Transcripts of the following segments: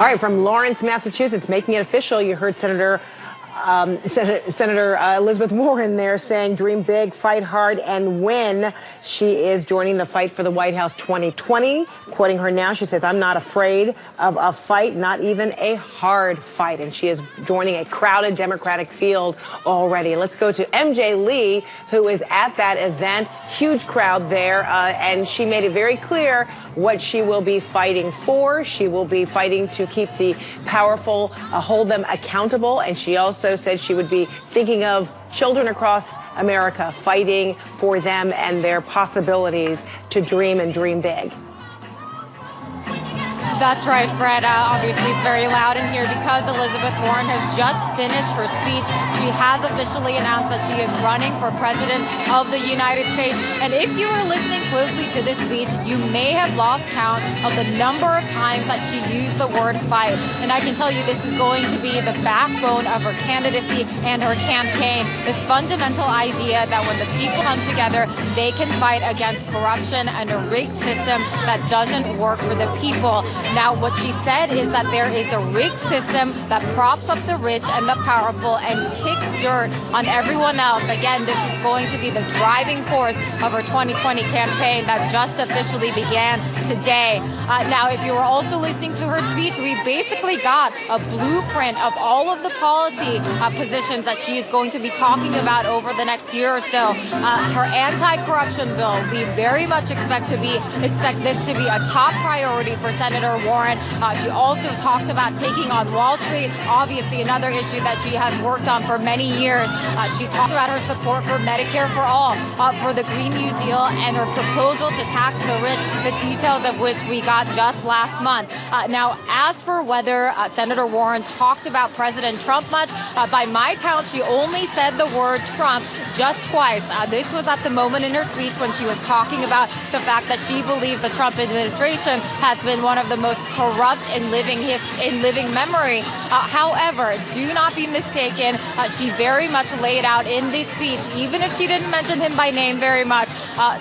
All right, from Lawrence, Massachusetts, making it official, you heard Senator Elizabeth Warren there saying, dream big, fight hard, and win. She is joining the fight for the White House 2020. Quoting her now, she says, I'm not afraid of a fight, not even a hard fight. And she is joining a crowded Democratic field already. Let's go to MJ Lee, who is at that event. Huge crowd there. And she made it very clear what she will be fighting for. She will be fighting to keep the powerful, hold them accountable. And she also said she would be thinking of children across America, fighting for them and their possibilities to dream and dream big. That's right, Fred. Obviously, it's very loud in here because Elizabeth Warren has just finished her speech. She has officially announced that she is running for president of the United States. And if you were listening closely to this speech, you may have lost count of the number of times that she used the word fight. And I can tell you this is going to be the backbone of her candidacy and her campaign. This fundamental idea that when the people come together, they can fight against corruption and a rigged system that doesn't work for the people. Now, what she said is that there is a rigged system that props up the rich and the powerful and kicks dirt on everyone else. Again, this is going to be the driving force of her 2020 campaign that just officially began today. Now, if you were also listening to her speech, we basically got a blueprint of all of the policy positions that she is going to be talking about over the next year or so. Her anti-corruption bill, we very much expect this to be a top priority for Senator Warren. She also talked about taking on Wall Street, obviously another issue that she has worked on for many years. She talked about her support for Medicare for all, for the Green New Deal, and her proposal to tax the rich, the details of which we got just last month. Now, as for whether Senator Warren talked about President Trump much, by my count, she only said the word Trump just twice. This was at the moment in her speech when she was talking about the fact that she believes the Trump administration has been one of the most corrupt in living memory. However, do not be mistaken. She very much laid out in this speech, even if she didn't mention him by name very much,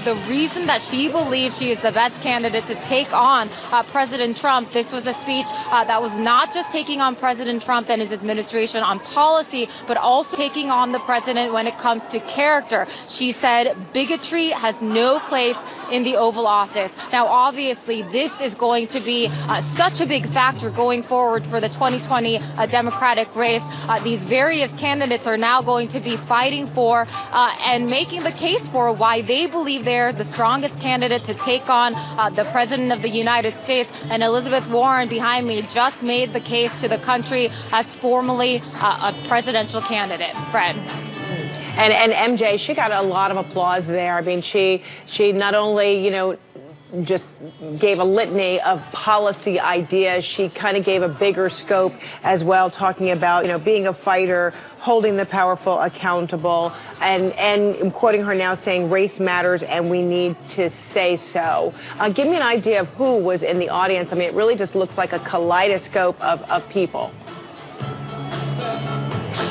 the reason that she believes she is the best candidate to take on President Trump. This was a speech that was not just taking on President Trump and his administration on policy, but also taking on the president when it comes to character. She said bigotry has no place in the Oval Office. Now, obviously, this is going to be such a big factor going forward for the 2020 Democratic race. These various candidates are now going to be fighting for and making the case for why they believe they're the strongest candidate to take on the President of the United States. And Elizabeth Warren behind me just made the case to the country as formally a presidential candidate. Fred. And MJ, she got a lot of applause there. I mean, she not only, just gave a litany of policy ideas. She kind of gave a bigger scope as well, talking about, being a fighter, holding the powerful accountable, and I'm quoting her now saying race matters and we need to say so. Give me an idea of who was in the audience. I mean, it really just looks like a kaleidoscope of people.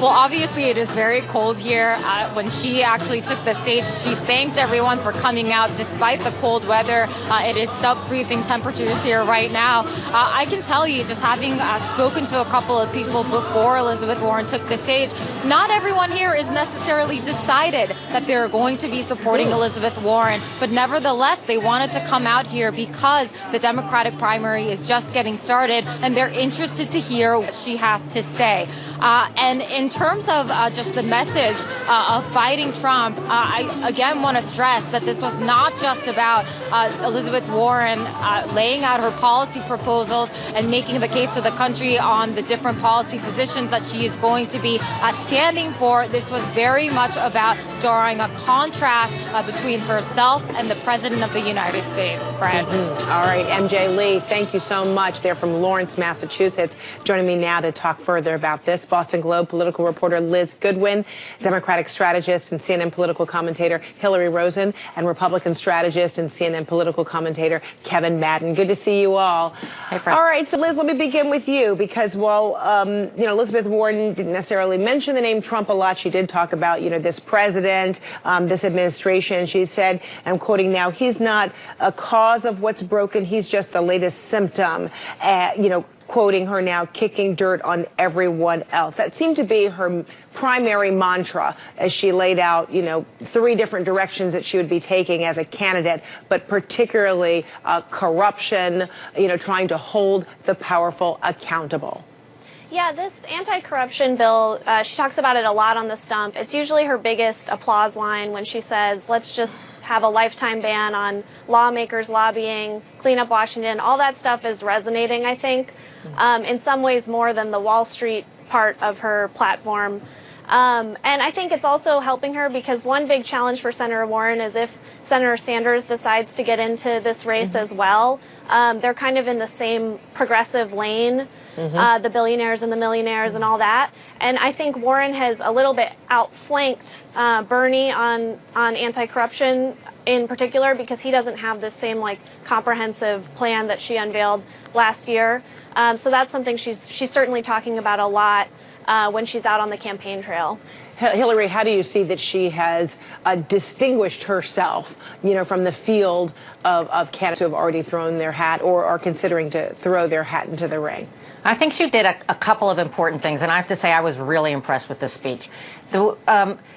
Well, obviously, it is very cold here. When she actually took the stage, she thanked everyone for coming out despite the cold weather. It is sub-freezing temperatures here right now. I can tell you, just having spoken to a couple of people before Elizabeth Warren took the stage, not everyone here is necessarily decided that they're going to be supporting Elizabeth Warren. But nevertheless, they wanted to come out here because the Democratic primary is just getting started, and they're interested to hear what she has to say. And in terms of just the message of fighting Trump, I again want to stress that this was not just about Elizabeth Warren laying out her policy proposals and making the case to the country on the different policy positions that she is going to be standing for. This was very much about drawing a contrast between herself and the President of the United States. Fred. All right, MJ Lee, thank you so much. They're from Lawrence, Massachusetts. Joining me now to talk further about this, Boston Globe political reporter Liz Goodwin, Democratic strategist and CNN political commentator Hillary Rosen, and Republican strategist and CNN political commentator Kevin Madden. Good to see you all. Hey, Fred. All right, so Liz, let me begin with you because while Elizabeth Warren didn't necessarily mention the name Trump a lot, she did talk about this president, this administration. She said, and I'm quoting now, he's not a cause of what's broken. He's just the latest symptom. quoting her now, kicking dirt on everyone else. That seemed to be her primary mantra as she laid out, 3 different directions that she would be taking as a candidate, but particularly corruption, trying to hold the powerful accountable. Yeah, this anti-corruption bill, she talks about it a lot on the stump. It's usually her biggest applause line when she says, let's just have a lifetime ban on lawmakers lobbying, clean up Washington. All that stuff is resonating, I think, in some ways more than the Wall Street part of her platform. And I think it's also helping her because one big challenge for Senator Warren is if Senator Sanders decides to get into this race as well, they're kind of in the same progressive lane. The billionaires and the millionaires and all that. And I think Warren has a little bit outflanked Bernie on anti-corruption in particular because he doesn't have this same comprehensive plan that she unveiled last year. So that's something she's certainly talking about a lot when she's out on the campaign trail. Hillary, how do you see that she has distinguished herself, from the field of candidates who have already thrown their hat or are considering to throw their hat into the ring? I think she did a couple of important things, and I have to say I was really impressed with this speech.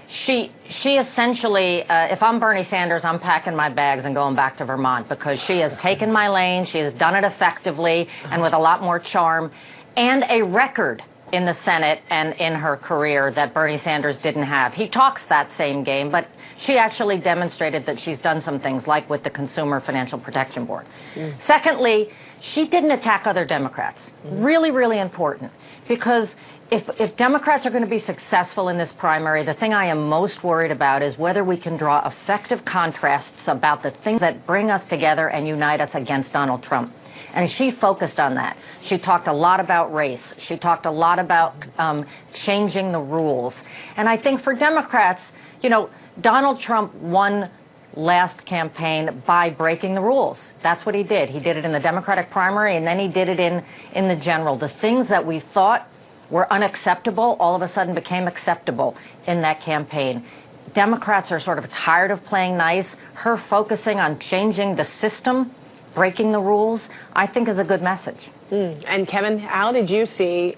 She essentially, if I'm Bernie Sanders, I'm packing my bags and going back to Vermont because she has taken my lane, she has done it effectively and with a lot more charm, and a record in the Senate and in her career that Bernie Sanders didn't have. He talks that same game, but she actually demonstrated that she's done some things like with the Consumer Financial Protection Board. Secondly, she didn't attack other Democrats. Really, really important. Because if Democrats are going to be successful in this primary, the thing I am most worried about is whether we can draw effective contrasts about the things that bring us together and unite us against Donald Trump. And she focused on that. She talked a lot about race. She talked a lot about changing the rules. And I think for Democrats, Donald Trump won last campaign by breaking the rules. That's what he did. He did it in the Democratic primary, and then he did it in the general. The things that we thought were unacceptable all of a sudden became acceptable in that campaign. Democrats are sort of tired of playing nice. Her focusing on changing the system, breaking the rules, I think is a good message. And Kevin, how did you see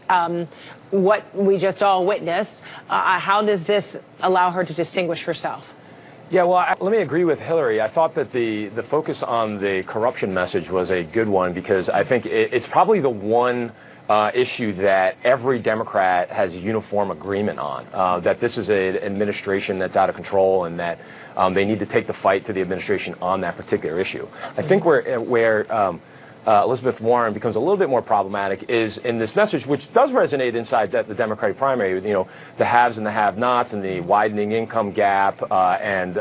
what we just all witnessed? How does this allow her to distinguish herself? Yeah, well, let me agree with Hillary. I thought that the focus on the corruption message was a good one because I think it's probably the one issue that every Democrat has uniform agreement on, that this is an administration that's out of control and that they need to take the fight to the administration on that particular issue. I think where Elizabeth Warren becomes a little bit more problematic is in this message, which does resonate inside the Democratic primary, the haves and the have-nots and the widening income gap and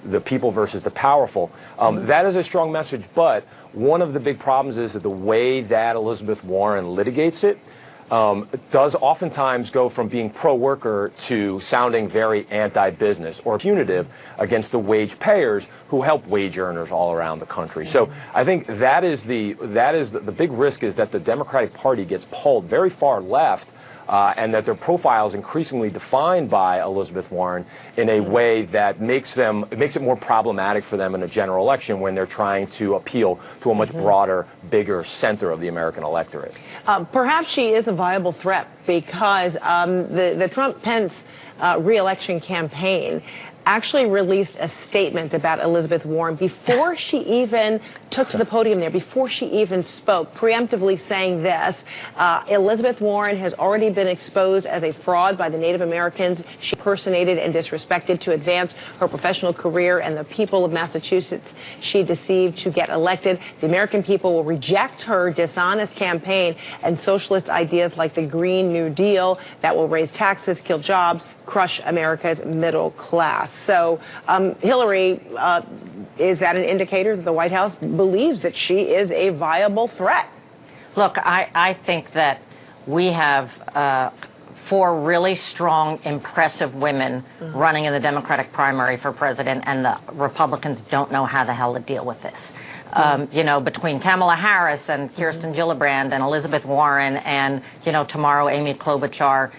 the people versus the powerful. That is a strong message, but one of the big problems is that the way that Elizabeth Warren litigates it does oftentimes go from being pro-worker to sounding very anti-business or punitive against the wage payers who help wage earners all around the country. So I think that is the big risk is that the Democratic Party gets pulled very far left and that their profile is increasingly defined by Elizabeth Warren in a way that makes it more problematic for them in a general election when they're trying to appeal to a much broader, bigger center of the American electorate. Perhaps she is a viable threat because the Trump-Pence re-election campaign actually released a statement about Elizabeth Warren before she even took to the podium there, before she even spoke, preemptively saying this: Elizabeth Warren has already been exposed as a fraud by the Native Americans she impersonated and disrespected to advance her professional career and the people of Massachusetts she deceived to get elected. The American people will reject her dishonest campaign and socialist ideas like the Green New Deal that will raise taxes, kill jobs, crush America's middle class. So, Hillary, is that an indicator that the White House believes that she is a viable threat? Look, I think that we have 4 really strong, impressive women running in the Democratic primary for president, and the Republicans don't know how the hell to deal with this. Between Kamala Harris and Kirsten Gillibrand and Elizabeth Warren and, tomorrow Amy Klobuchar,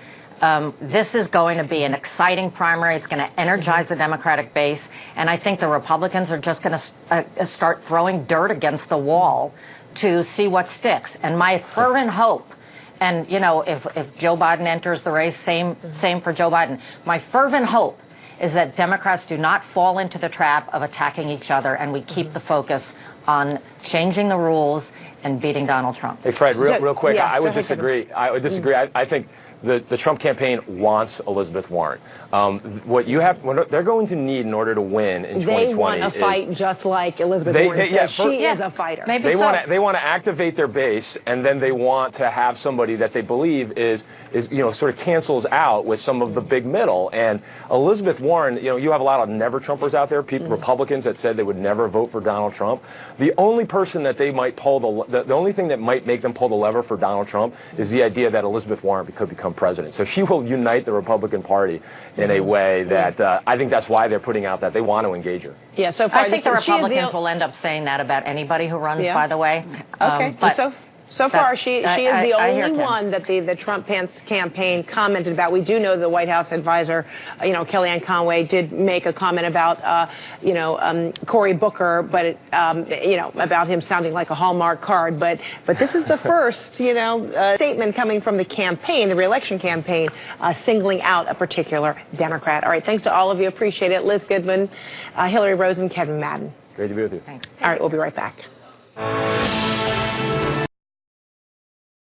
This is going to be an exciting primary. It's going to energize the Democratic base. And I think the Republicans are just going to start throwing dirt against the wall to see what sticks. And my fervent hope, and, you know, if Joe Biden enters the race, same for Joe Biden. My fervent hope is that Democrats do not fall into the trap of attacking each other, and we keep the focus on changing the rules and beating Donald Trump. Hey, Fred, real quick, yeah, I would go ahead, disagree. I would disagree. I think the Trump campaign wants Elizabeth Warren. What they're going to need in order to win in 2020 They want a fight just like Elizabeth Warren says. She is a fighter. Maybe they want to activate their base, and then they want to have somebody that they believe is sort of cancels out with some of the big middle. And Elizabeth Warren, you have a lot of never Trumpers out there, people, Republicans that said they would never vote for Donald Trump. The only person that they might pull the only thing that might make them pull the lever for Donald Trump is the idea that Elizabeth Warren could become president. So she will unite the Republican Party in a way that I think that's why they're putting out that they want to engage her. Yeah, so far I think the Republicans will end up saying that about anybody who runs, by the way. Okay, But so far, she is the only Kim. one that the Trump campaign commented about. We do know the White House advisor, Kellyanne Conway, did make a comment about, Cory Booker, but about him sounding like a Hallmark card. But this is the first, statement coming from the campaign, the reelection campaign, singling out a particular Democrat. All right, thanks to all of you. Appreciate it. Liz Goodman, Hillary Rosen, Kevin Madden. Great to be with you. Thanks. All right, we'll be right back.